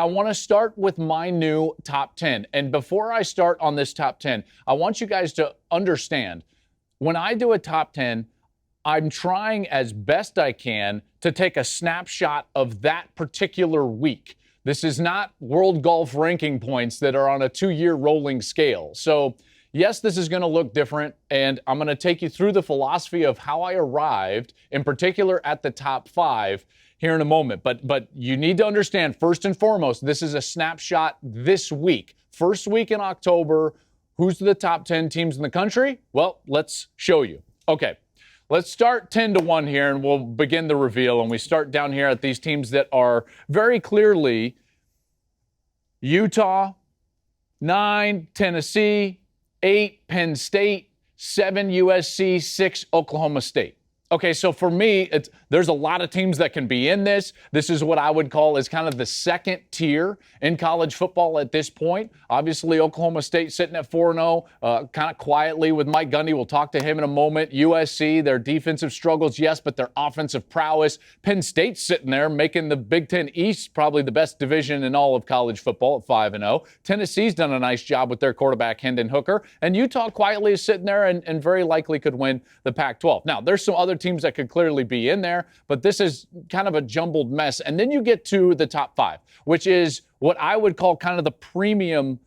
I want to start with my new top 10. And before I start on this top 10, I want you guys to understand when I do a top 10, I'm trying as best I can to take a snapshot of that particular week. This is not world golf ranking points that are on a 2-year rolling scale. So, yes, this is going to look different, and I'm going to take you through the philosophy of how I arrived, in particular at the top 5 here in a moment. But you need to understand, first and foremost, this is a snapshot this week. First week in October, who's the top 10 teams in the country? Well, let's show you. Okay, let's start 10-1 here, and we'll begin the reveal. And we start down here at these teams that are very clearly Utah, 9, Tennessee, 8, Penn State, 7, USC, 6, Oklahoma State. Okay, so for me, there's a lot of teams that can be in this. This is what I would call is kind of the second tier in college football at this point. Obviously, Oklahoma State sitting at 4-0, kind of quietly with Mike Gundy. We'll talk to him in a moment. USC, their defensive struggles, yes, but their offensive prowess. Penn State's sitting there making the Big Ten East probably the best division in all of college football at 5-0. Tennessee's done a nice job with their quarterback, Hendon Hooker. And Utah quietly is sitting there and very likely could win the Pac-12. Now, there's some other teams that could clearly be in there, but this is kind of a jumbled mess. And then you get to the top 5, which is what I would call kind of the premium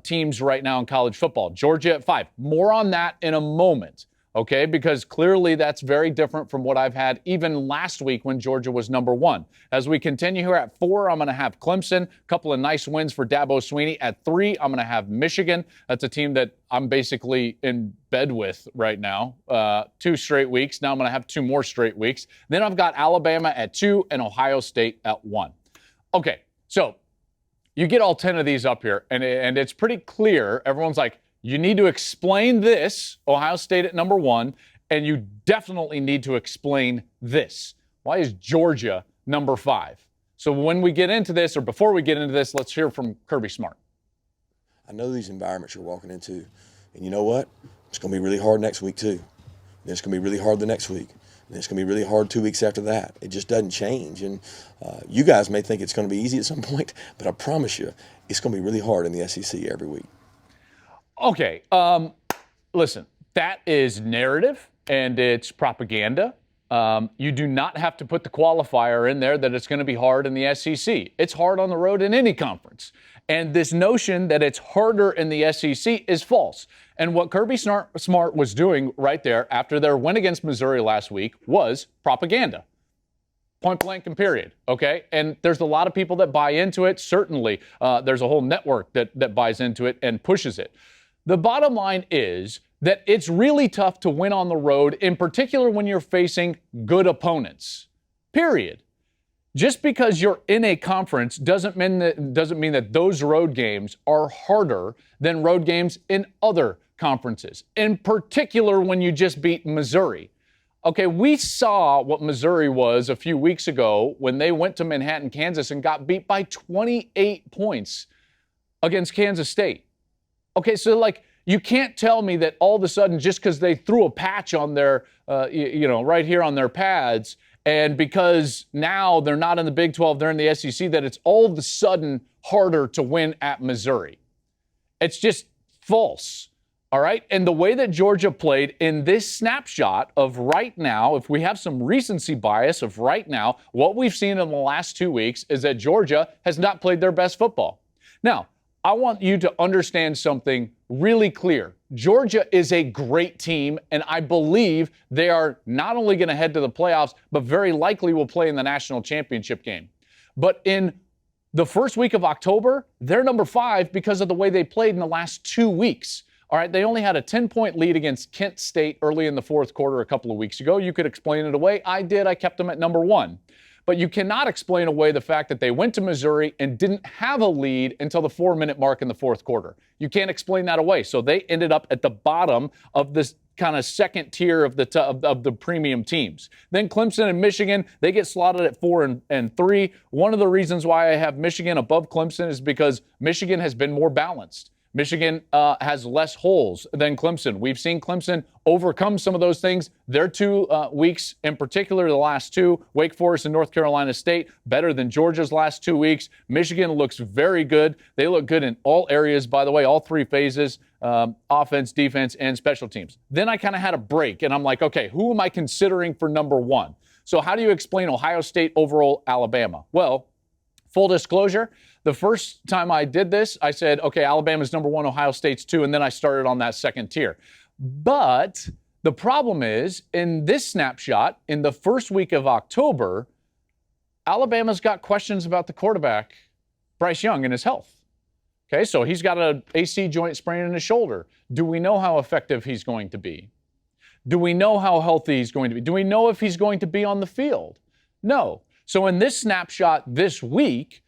teams right now in college football. Georgia at 5. More on that in a moment, okay? Because clearly that's very different from what I've had even last week when Georgia was number 1. As we continue here at 4, I'm going to have Clemson. A couple of nice wins for Dabo Swinney. At 3, I'm going to have Michigan. That's a team that I'm basically in bed with right now. 2 straight weeks. Now I'm going to have 2 more straight weeks. Then I've got Alabama at 2 and Ohio State at 1. Okay, so you get all 10 of these up here, and it's pretty clear. Everyone's like, you need to explain this, Ohio State at number 1, and you definitely need to explain this. Why is Georgia number 5? So when we get into this, or before we get into this, let's hear from Kirby Smart. I know these environments you're walking into, and you know what? It's going to be really hard next week too. And it's going to be really hard the next week. And it's going to be really hard 2 weeks after that. It just doesn't change. And you guys may think it's going to be easy at some point, but I promise you, it's going to be really hard in the SEC every week. Okay, listen, that is narrative and it's propaganda. You do not have to put the qualifier in there that it's going to be hard in the SEC. It's hard on the road in any conference. And this notion that it's harder in the SEC is false. And what Kirby Smart was doing right there after their win against Missouri last week was propaganda. Point blank and period, okay? And there's a lot of people that buy into it. Certainly, there's a whole network that buys into it and pushes it. The bottom line is that it's really tough to win on the road, in particular when you're facing good opponents, period. Just because you're in a conference doesn't mean that those road games are harder than road games in other conferences, in particular when you just beat Missouri. Okay, we saw what Missouri was a few weeks ago when they went to Manhattan, Kansas, and got beat by 28 points against Kansas State. Okay, so you can't tell me that all of a sudden just because they threw a patch on their, right here on their pads, and because now they're not in the Big 12, they're in the SEC, that it's all of a sudden harder to win at Missouri. It's just false, all right? And the way that Georgia played in this snapshot of right now, if we have some recency bias of right now, what we've seen in the last 2 weeks is that Georgia has not played their best football. Now, I want you to understand something really clear. Georgia is a great team, and I believe they are not only going to head to the playoffs, but very likely will play in the national championship game. But in the first week of October, they're number 5 because of the way they played in the last 2 weeks. All right, they only had a 10-point lead against Kent State early in the fourth quarter a couple of weeks ago. You could explain it away. I did. I kept them at number 1. But you cannot explain away the fact that they went to Missouri and didn't have a lead until the 4-minute mark in the fourth quarter. You can't explain that away. So they ended up at the bottom of this kind of second tier of the premium teams. Then Clemson and Michigan, they get slotted at 4 and 3. One of the reasons why I have Michigan above Clemson is because Michigan has been more balanced. Michigan has less holes than Clemson. We've seen Clemson overcome some of those things. Their 2 weeks, in particular, the last 2, Wake Forest and North Carolina State, better than Georgia's last 2 weeks. Michigan looks very good. They look good in all areas, by the way, all 3 phases, offense, defense, and special teams. Then I kind of had a break, and I'm like, okay, who am I considering for number 1? So how do you explain Ohio State over Alabama? Well, full disclosure, the first time I did this, I said, okay, Alabama's number 1, Ohio State's 2, and then I started on that second tier. But the problem is, in this snapshot, in the first week of October, Alabama's got questions about the quarterback, Bryce Young, and his health. Okay, so he's got an AC joint sprain in his shoulder. Do we know how effective he's going to be? Do we know how healthy he's going to be? Do we know if he's going to be on the field? No. So in this snapshot this week,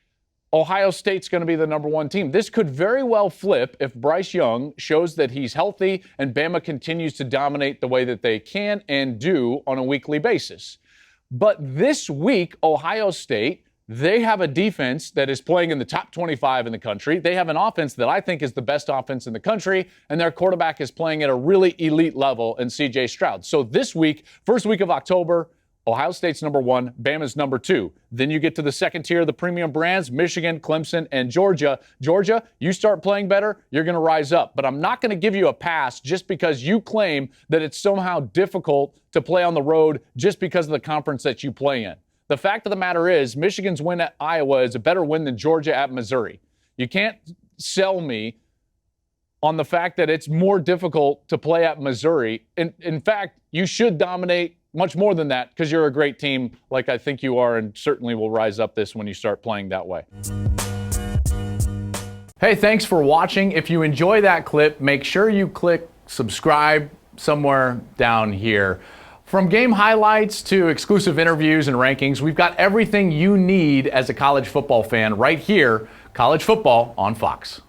Ohio State's going to be the number 1 team. This could very well flip if Bryce Young shows that he's healthy and Bama continues to dominate the way that they can and do on a weekly basis. But this week, Ohio State, they have a defense that is playing in the top 25 in the country. They have an offense that I think is the best offense in the country, and their quarterback is playing at a really elite level in C.J. Stroud. So this week, first week of October, Ohio State's number 1, Bama's number 2. Then you get to the second tier of the premium brands, Michigan, Clemson, and Georgia. Georgia, you start playing better, you're going to rise up. But I'm not going to give you a pass just because you claim that it's somehow difficult to play on the road just because of the conference that you play in. The fact of the matter is, Michigan's win at Iowa is a better win than Georgia at Missouri. You can't sell me on the fact that it's more difficult to play at Missouri. In fact, you should dominate much more than that because you're a great team like I think you are, and certainly will rise up this when you start playing that way. Hey, thanks for watching. If you enjoy that clip, make sure you click subscribe somewhere down here. From game highlights to exclusive interviews and rankings, we've got everything you need as a college football fan right here, College Football on Fox.